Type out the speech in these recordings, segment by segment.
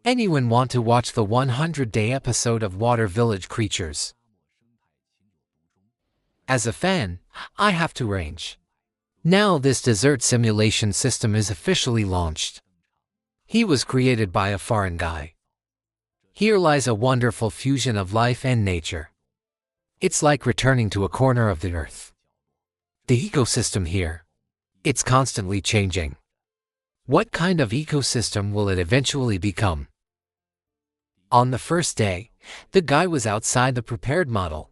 Anyone want to watch the 100-day episode of Water Village Creatures? As a fan, I have to range. Now this desert simulation system is officially launched. He was created by a foreign guy. Here lies a wonderful fusion of life and nature. It's like returning to a corner of the earth. The ecosystem here, it's constantly changing. What kind of ecosystem will it eventually become? On the first day, the guy was outside the prepared model.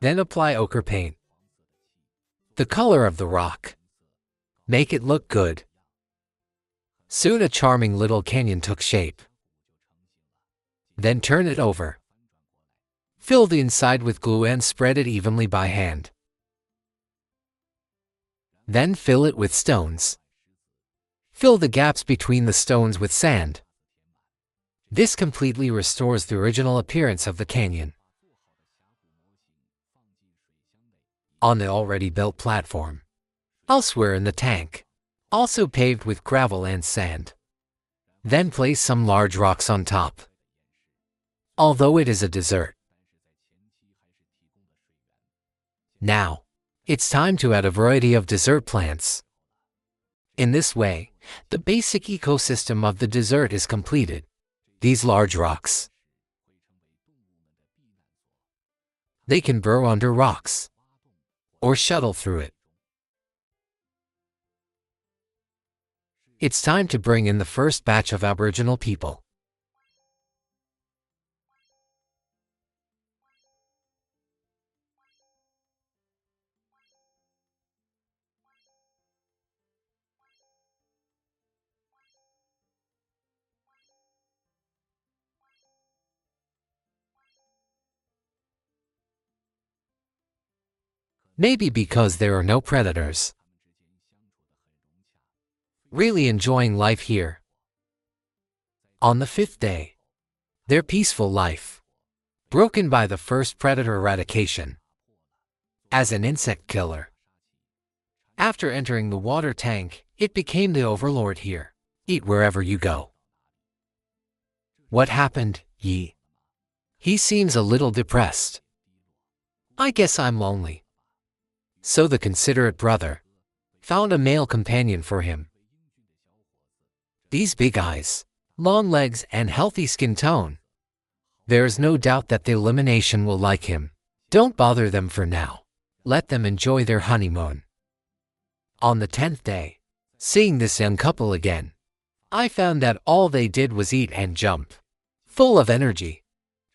Then apply ochre paint. The color of the rock. Make it look good. Soon a charming little canyon took shape. Then turn it over. Fill the inside with glue and spread it evenly by hand. Then fill it with stones. Fill the gaps between the stones with sand. This completely restores the original appearance of the canyon. On the already built platform, elsewhere in the tank, also paved with gravel and sand. Then place some large rocks on top. Although it is a desert. Now, it's time to add a variety of desert plants. In this way, the basic ecosystem of the desert is completed. These large rocks, they can burrow under rocks or shuttle through it. It's time to bring in the first batch of Aboriginal people. Maybe because there are no predators. Really enjoying life here. On the 5th day, their peaceful life, broken by the first predator eradication. As an insect killer. After entering the water tank, it became the overlord here. Eat wherever you go. What happened, Yi? He seems a little depressed. I guess I'm lonely. So the considerate brother found a male companion for him. These big eyes, long legs and healthy skin tone. There's no doubt that the elimination will like him. Don't bother them for now. Let them enjoy their honeymoon. On the 10th day, seeing this young couple again, I found that all they did was eat and jump. Full of energy.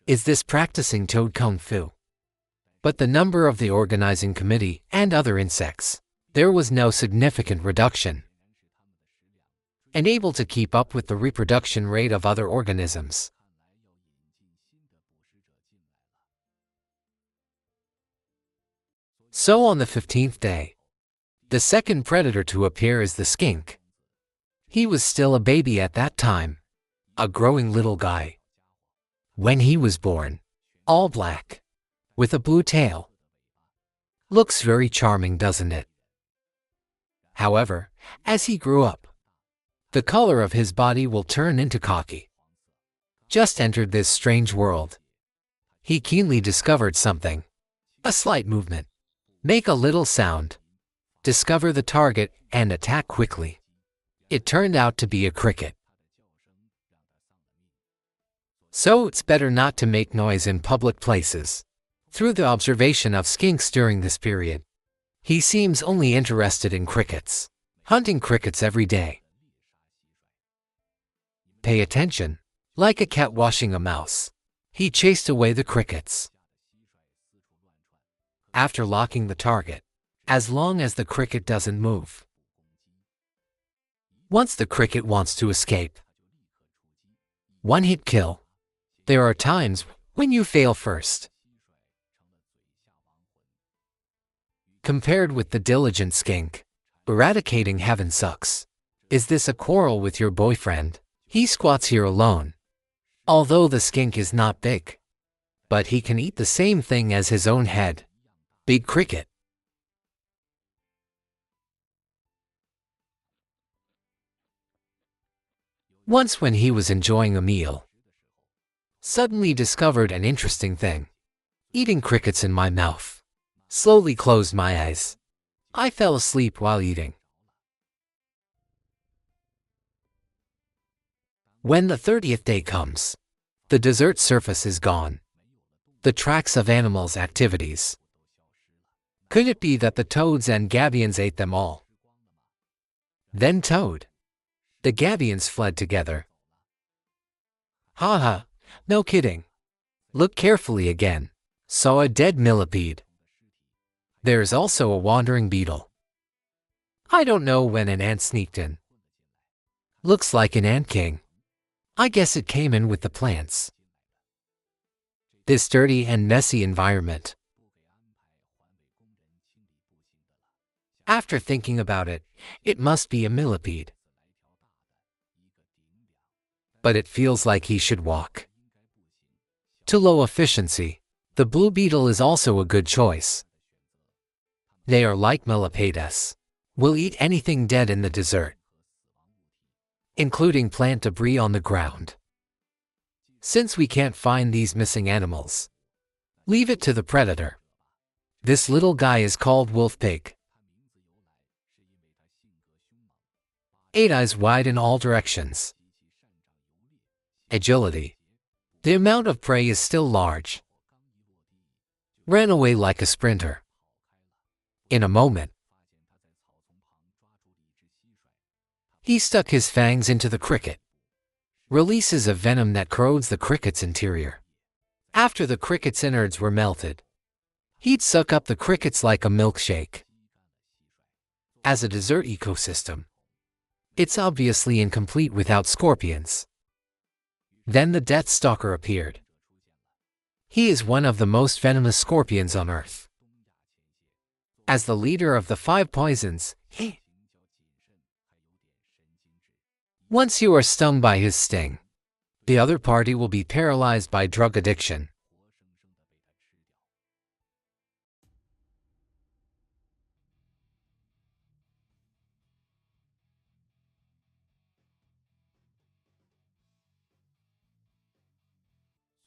Is this practicing toad kung fu? But the number of the organizing committee and other insects, there was no significant reduction. And able to keep up with the reproduction rate of other organisms. So on the 15th day, the second predator to appear is the skink. He was still a baby at that time, a growing little guy. When he was born, all black, with a blue tail. Looks very charming, doesn't it? However, as he grew up, the color of his body will turn into khaki. Just entered this strange world. He keenly discovered something. A slight movement. Make a little sound. Discover the target and attack quickly. It turned out to be a cricket. So it's better not to make noise in public places. Through the observation of skinks during this period, he seems only interested in crickets. Hunting crickets every day. Pay attention. Like a cat washing a mouse, he chased away the crickets. After locking the target, as long as the cricket doesn't move. Once the cricket wants to escape. One hit kill. There are times when you fail first. Compared with the diligent skink, eradicating heaven sucks. Is this a quarrel with your boyfriend? He squats here alone. Although the skink is not big, but he can eat the same thing as his own head. Big cricket. Once when he was enjoying a meal, suddenly discovered an interesting thing. Eating crickets in my mouth. Slowly closed my eyes. I fell asleep while eating. When the 30th day comes, the desert surface is gone. The tracks of animals' activities. Could it be that the toads and gabions ate them all? Then toad. The gabions fled together. Haha, no kidding. Look carefully again. Saw a dead millipede. There's also a wandering beetle. I don't know when an ant sneaked in. Looks like an ant king. I guess it came in with the plants. This dirty and messy environment. After thinking about it, it must be a millipede. But it feels like he should walk. To low efficiency. The blue beetle is also a good choice. They are like millipedes. Will eat anything dead in the desert, including plant debris on the ground. Since we can't find these missing animals, leave it to the predator. This little guy is called wolf pig. 8 eyes wide in all directions. Agility. The amount of prey is still large. Ran away like a sprinter. In a moment, he stuck his fangs into the cricket. Releases a venom that corrodes the cricket's interior. After the cricket's innards were melted, he'd suck up the crickets like a milkshake. As a desert ecosystem, it's obviously incomplete without scorpions. Then the Death Stalker appeared. He is one of the most venomous scorpions on Earth. As the leader of the 5 poisons, once you are stung by his sting, the other party will be paralyzed by drug addiction.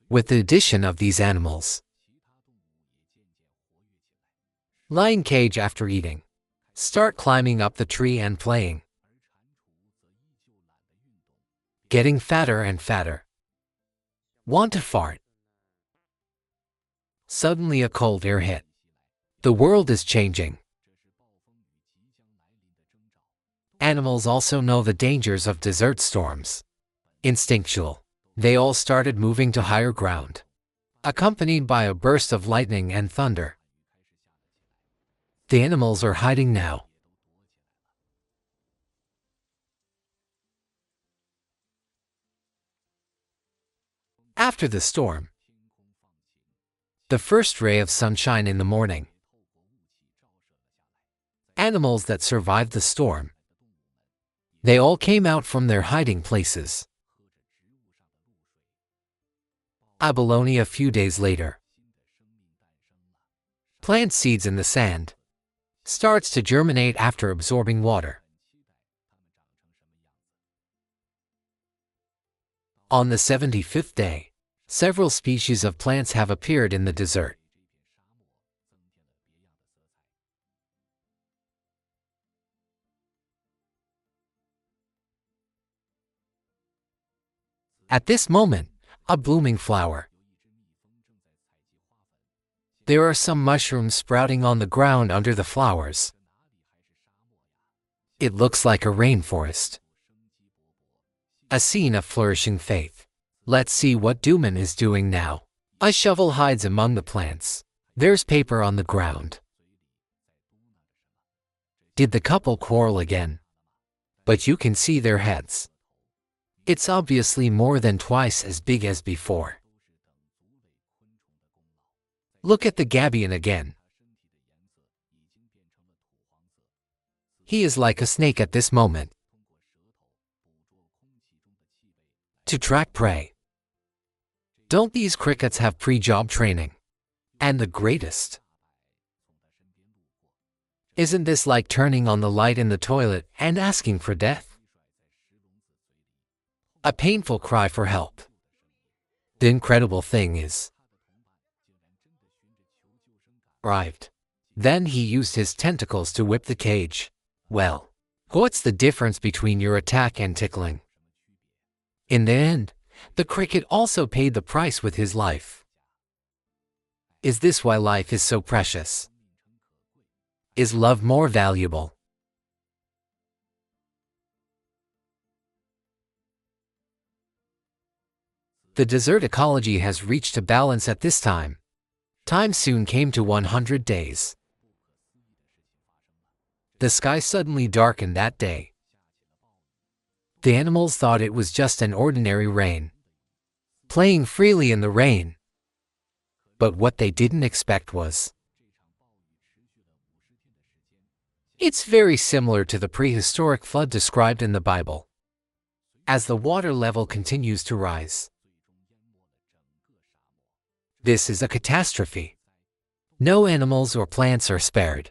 With the addition of these animals, lying cage after eating, start climbing up the tree and playing. Getting fatter and fatter. Want to fart. Suddenly a cold air hit. The world is changing. Animals also know the dangers of desert storms. Instinctual. They all started moving to higher ground, accompanied by a burst of lightning and thunder. The animals are hiding now. After the storm, the first ray of sunshine in the morning. Animals that survived the storm. They all came out from their hiding places. Abalone a few days later. Plant seeds in the sand. Starts to germinate after absorbing water. On the 75th day, several species of plants have appeared in the desert. At this moment, a blooming flower. There are some mushrooms sprouting on the ground under the flowers. It looks like a rainforest. A scene of flourishing faith. Let's see what Dooman is doing now. A shovel hides among the plants. There's paper on the ground. Did the couple quarrel again? But you can see their heads. It's obviously more than twice as big as before. Look at the gabion again. He is like a snake at this moment. To track prey. Don't these crickets have pre-job training? And the greatest. Isn't this like turning on the light in the toilet and asking for death? A painful cry for help. The incredible thing is, arrived. Then he used his tentacles to whip the cage. Well, what's the difference between your attack and tickling? In the end, the cricket also paid the price with his life. Is this why life is so precious? Is love more valuable? The desert ecology has reached a balance at this time. Time soon came to 100 days. The sky suddenly darkened that day. The animals thought it was just an ordinary rain, playing freely in the rain. But what they didn't expect was, it's very similar to the prehistoric flood described in the Bible. As the water level continues to rise, this is a catastrophe. No animals or plants are spared.